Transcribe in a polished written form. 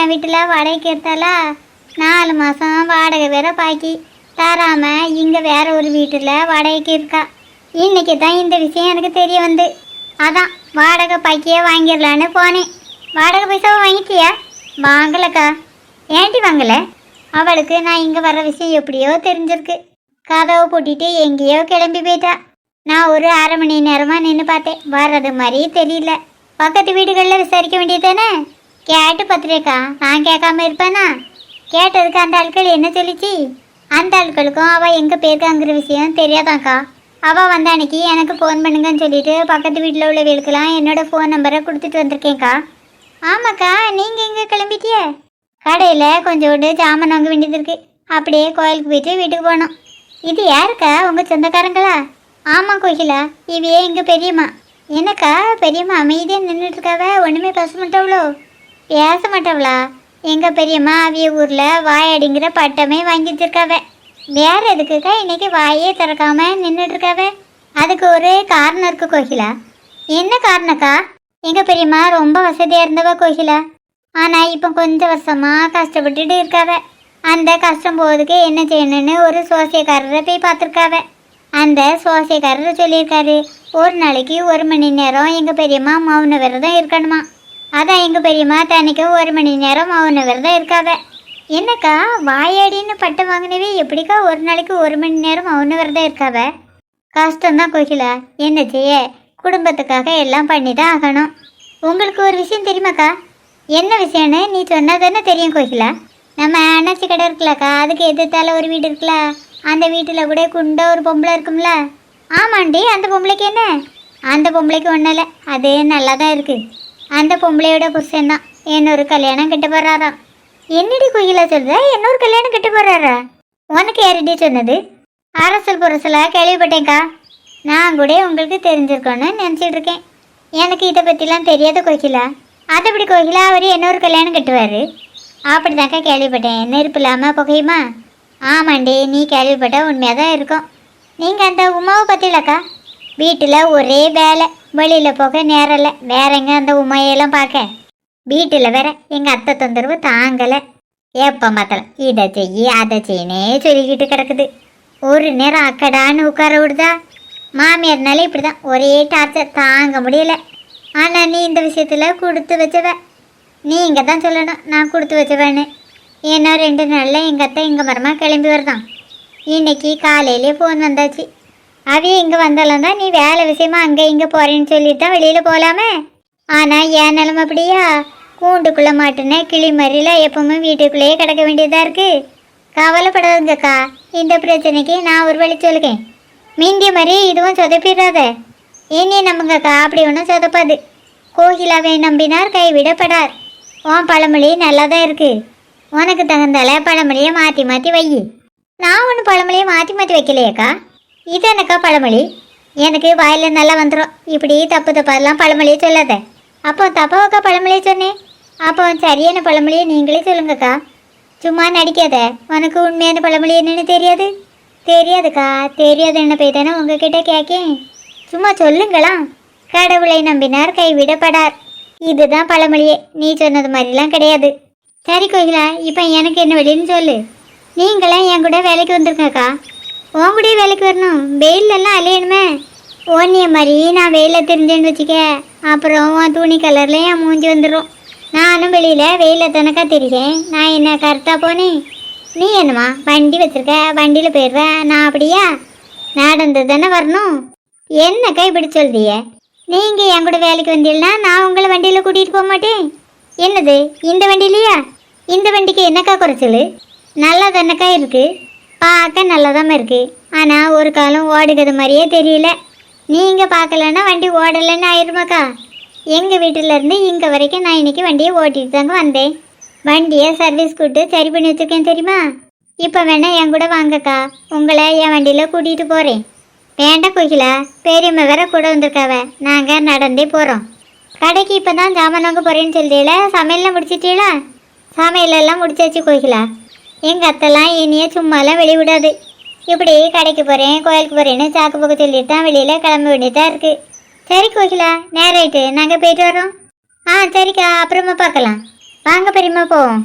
என் வீட்டில் வாடகைக்கு எடுத்தாலா 4 மாதம் வாடகை வேற பாக்கி தராமல் இங்கே வேற ஒரு வீட்டில் வாடகைக்கு இருக்கா. இன்னைக்கு தான் இந்த விஷயம் எனக்கு தெரிய வந்து அதான் வாடகை பாக்கியே வாங்கிடலான்னு போனேன். வாடகை பைசாவை வாங்கிட்டியா? வாங்கலக்கா. ஏன்டி வாங்கலை? அவளுக்கு நான் இங்கே வர விஷயம் எப்படியோ தெரிஞ்சிருக்கு. கதவை பூட்டிட்டு எங்கேயோ கிளம்பி போயிட்டா. நான் ஒரு 1/2 மணி நேரமாக நின்று பார்த்தேன். வர்றது மாதிரி தெரியல. பக்கத்து வீடுகளில் விசாரிக்க வேண்டியதானே? கேட்டு பத்திரேக்கா. நான் கேட்காம இருப்பேனா? கேட்டதுக்கு அந்த ஆட்கள் என்ன சொல்லிச்சு? அந்த ஆட்களுக்கும் அவள் எங்கே போயிருக்காங்கிற விஷயம் தெரியாதாங்க்கா. அவள் வந்த அன்னைக்கு எனக்கு ஃபோன் பண்ணுங்கன்னு சொல்லிட்டு பக்கத்து வீட்டில் உள்ளவர்களுக்கெல்லாம் என்னோடய ஃபோன் நம்பரை கொடுத்துட்டு வந்திருக்கேன்க்கா. ஆமாக்கா. நீங்கள் எங்கே கிளம்பிட்டிய? கடையில் கொஞ்சோண்டு ஜாமான் வாங்க வேண்டியது இருக்கு. அப்படியே கோயிலுக்கு போயிட்டு வீட்டுக்கு போனோம். இது யாருக்கா? உங்கள் சொந்தக்காரங்களா? ஆமாம் கோகிலா, இவையே எங்கள் பெரியம்மா. என்னக்கா பெரியம்மா அமைதியாக நின்றுட்டுருக்காவ? ஒன்றுமே பேச மாட்டவளோ? பேச மாட்டவளா? எங்கள் பெரியம்மா அவிய ஊரில் வாயாடிங்கிற பட்டமே வாங்கி வச்சிருக்காவ. வேற எதுக்குக்கா இன்னைக்கு வாயே திறக்காம நின்றுட்டுருக்காவ? அதுக்கு ஒரு காரணம் இருக்கு கோகிலா. என்ன காரணக்கா? எங்கள் பெரியம்மா ரொம்ப வசதியாக இருந்தவ கோகிலா. ஆனால் இப்போ கொஞ்சம் வருஷமாக கஷ்டப்பட்டுட்டு இருக்காவ. அந்த கஷ்டம் போகிறதுக்கு என்ன செய்யணும்னு ஒரு சோசியக்காரரை போய் பார்த்துருக்காவ. அந்த சோசியக்காரர் சொல்லியிருக்காரு, ஒரு நாளைக்கு 1 மணி நேரம் எங்கள் பெரியம்மா மௌன விரதம் இருக்கணுமா. அதான் எங்கள் பெரியம்மா தனிக்கும் 1 மணி நேரம் மௌன விரதம் இருக்காவ. என்னக்கா வாயாடின்னு பட்டம் வாங்கினவே எப்படிக்கா ஒரு நாளைக்கு 1 மணி நேரம் மௌன விரதம் இருக்காவ? கஷ்டம்தான் கோகிலா. என்ன செய்ய, குடும்பத்துக்காக எல்லாம் பண்ணி தான் ஆகணும். உங்களுக்கு ஒரு விஷயம் தெரியுமாக்கா? என்ன விஷயம்னு நீ சொன்னால் தானே தெரியும் கோகிலா. நம்ம அண்ணாச்சி கடை இருக்குல்லக்கா, அதுக்கு எதிர்த்தால ஒரு வீடு இருக்குல்ல, அந்த வீட்டில் கூட குண்டா ஒரு பொம்பளை இருக்கும்ல. ஆமாண்டி. அந்த பொம்பளைக்கு என்ன? அந்த பொம்பளைக்கு ஒன்றும் இல்லை, அது நல்லா தான் இருக்குது. அந்த பொம்பளையோட புருஷன்தான் என்னொரு கல்யாணம் கட்ட போகிறாராம். என்னடி கோயிலா சொல்ற? இன்னொரு கல்யாணம் கட்ட போகிறாரா? உனக்கு யாரடி சொன்னது? அரசல் புரசலாக கேள்விப்பட்டேன்க்கா. நான் கூட உங்களுக்கு தெரிஞ்சிருக்கோன்னு நினச்சிட்டு இருக்கேன். எனக்கு இதை பற்றிலாம் தெரியாத கோகிலா. அதை எப்படி கோகிலா அவர் இன்னொரு கல்யாணம் கட்டுவார்? அப்படி தாக்கா கேள்விப்பட்டேன். நெருப்பு இல்லாமல் புகையுமா? ஆமாண்டி, நீ கேள்விப்பட்ட உண்மையாக தான் இருக்கும். நீங்கள் அந்த உமாவை பற்றிலக்கா? வீட்டில் ஒரே வேலை, வெளியில் போக நேரம் இல்லை. வேற எங்கே அந்த உமையெல்லாம் பார்க்க? வீட்டில் வேற எங்கள் அத்தை தொந்தரவு தாங்கலை. எப்போ பார்த்தாலும் இதை செய்யி அதை செய்யினே சொல்லிக்கிட்டு கிடக்குது. ஒரு நேரம் அக்கடான்னு உட்கார விடுதா? மாமியார்னாலே இப்படி தான், ஒரே டார்ச்சர் தாங்க முடியலை. ஆனால் நீ இந்த விஷயத்தில் கொடுத்து வச்சவ. நீங்கள் தான் சொல்லணும் நான் கொடுத்து வச்சவேன்னு. ஏன்னா 2 நாளில் எங்கள் அத்தை இங்கே மரமாக கிளம்பி வருதான். இன்னைக்கு காலையிலே ஃபோன் வந்தாச்சு. அவையே இங்கே வந்தாலும் தான் நீ வேலை விஷயமா அங்கே இங்கே போகிறேன்னு சொல்லிட்டு தான் வெளியில் போகலாமே. ஆனால் என் நிலமை அப்படியா? கூண்டுக்குள்ளே மாட்டின கிளி மாதிரிலாம் எப்பவுமே வீட்டுக்குள்ளேயே கிடக்க வேண்டியதாக இருக்குது. கவலைப்படாதுங்கக்கா, இந்த பிரச்சனைக்கு நான் ஒரு வழி சொல்லுக்கேன். மீண்டிய மாதிரி இதுவும் சொதப்பிடாத. இனி நம்புங்கக்கா, அப்படி ஒன்றும் சொதப்பாது. கோகிலாவை நம்பினார் கைவிடப்படார். உன் பழமொழி நல்லா தான் இருக்குது. உனக்கு தகுந்தால பழமொழியை மாற்றி மாற்றி வை. நான் ஒன்றும் பழமொழியை மாற்றி மாற்றி வைக்கலையேக்கா. இது எனக்கா பழமொழி? எனக்கு வாயில் நல்லா வந்துடும். இப்படி தப்பு தப்பாதெல்லாம் பழமொழியை சொல்லாத. அப்போ தப்பாக்கா பழமொழியை சொன்னேன். அப்போ சரியான பழமொழியை நீங்களே சொல்லுங்கக்கா. சும்மா நடிக்காத. உனக்கு உண்மையான பழமொழி என்னன்னு தெரியாது? தெரியாதுக்கா. தெரியாது என்ன போய் தானே உங்ககிட்ட கேட்கேன். சும்மா சொல்லுங்களா. கடவுளை நம்பினார் கைவிடப்படார். இதுதான் பழமொழியே. நீ சொன்னது மாதிரிலாம் கிடையாது. சரி கோகிலா, இப்போ எனக்கு என்ன வழின்னு சொல்லு. நீங்களாம் என் கூட வேலைக்கு வந்துருங்கக்கா. உன் கூட வேலைக்கு வரணும். வெயிலெல்லாம் அலையணுமே. ஒன்றிய மாதிரி நான் வெயிலில் தெரிஞ்சேன்னு வச்சுக்க, அப்புறம் உன் துணி கலரில் என் மூஞ்சி வந்துடும். நானும் வெளியில் வெயிலில் தானக்கா தெரியும். நான் என்ன கரெக்டாக போனேன்? நீ என்னம்மா வண்டி வச்சுருக்க, வண்டியில் போயிடுவேன். நான் அப்படியா? நடந்து தானே வரணும். என்னக்கா இப்படி சொல்றிய? நீங்கள் என் கூட வேலைக்கு வந்தீங்கன்னா நான் உங்களை வண்டியில் கூட்டிகிட்டு போக மாட்டேன். என்னது இந்த வண்டியிலையா? இந்த வண்டிக்கு என்னக்கா குறைச்சல்? நல்லா தானக்கா இருக்குது. பார்க்க நல்லதாம இருக்குது. ஆனால் ஒரு காலம் ஓடுகிறது மாதிரியே தெரியல. நீங்கள் பார்க்கலன்னா வண்டி ஓடலைன்னு ஆயிருமாக்கா. எங்கள் வீட்டிலேருந்து இங்கே வரைக்கும் நான் இன்றைக்கி வண்டியை ஓட்டிட்டு தாங்க வந்தேன். வண்டியை சர்வீஸ் கூட்டு சரி பண்ணி வச்சுருக்கேன் தெரியுமா? இப்போ வேணால் என் கூட வாங்கக்கா, உங்களை என் வண்டியில் கூட்டிகிட்டு போகிறேன். வேண்டாம் கோகிலா, பெரியம்மா வேற கூட வந்திருக்காவ. நாங்கள் நடந்தே போகிறோம். கடைக்கு இப்போ தான் ஜாமான் வாங்க போகிறேன்னு சொல்லிட்டீங்களா? சமையல்லாம் முடிச்சிட்டீங்களா? சமையலெல்லாம் முடிச்சாச்சு கோகிலா. எங்கள் அத்தைலாம் இனியே சும்மாலாம் வெளியே விடாது. இப்படி கடைக்கு போகிறேன் கோயிலுக்கு போகிறேன்னு சாக்கு போக்க சொல்லிட்டு தான் வெளியில் கிளம்ப வேண்டியதாக இருக்குது. சரி கோகிலா, நேரம் ஆயிட்டு நாங்கள் போயிட்டு வரோம். சரிக்கா, அப்புறமா பார்க்கலாம். வாங்க பெரியம்மா போவோம்.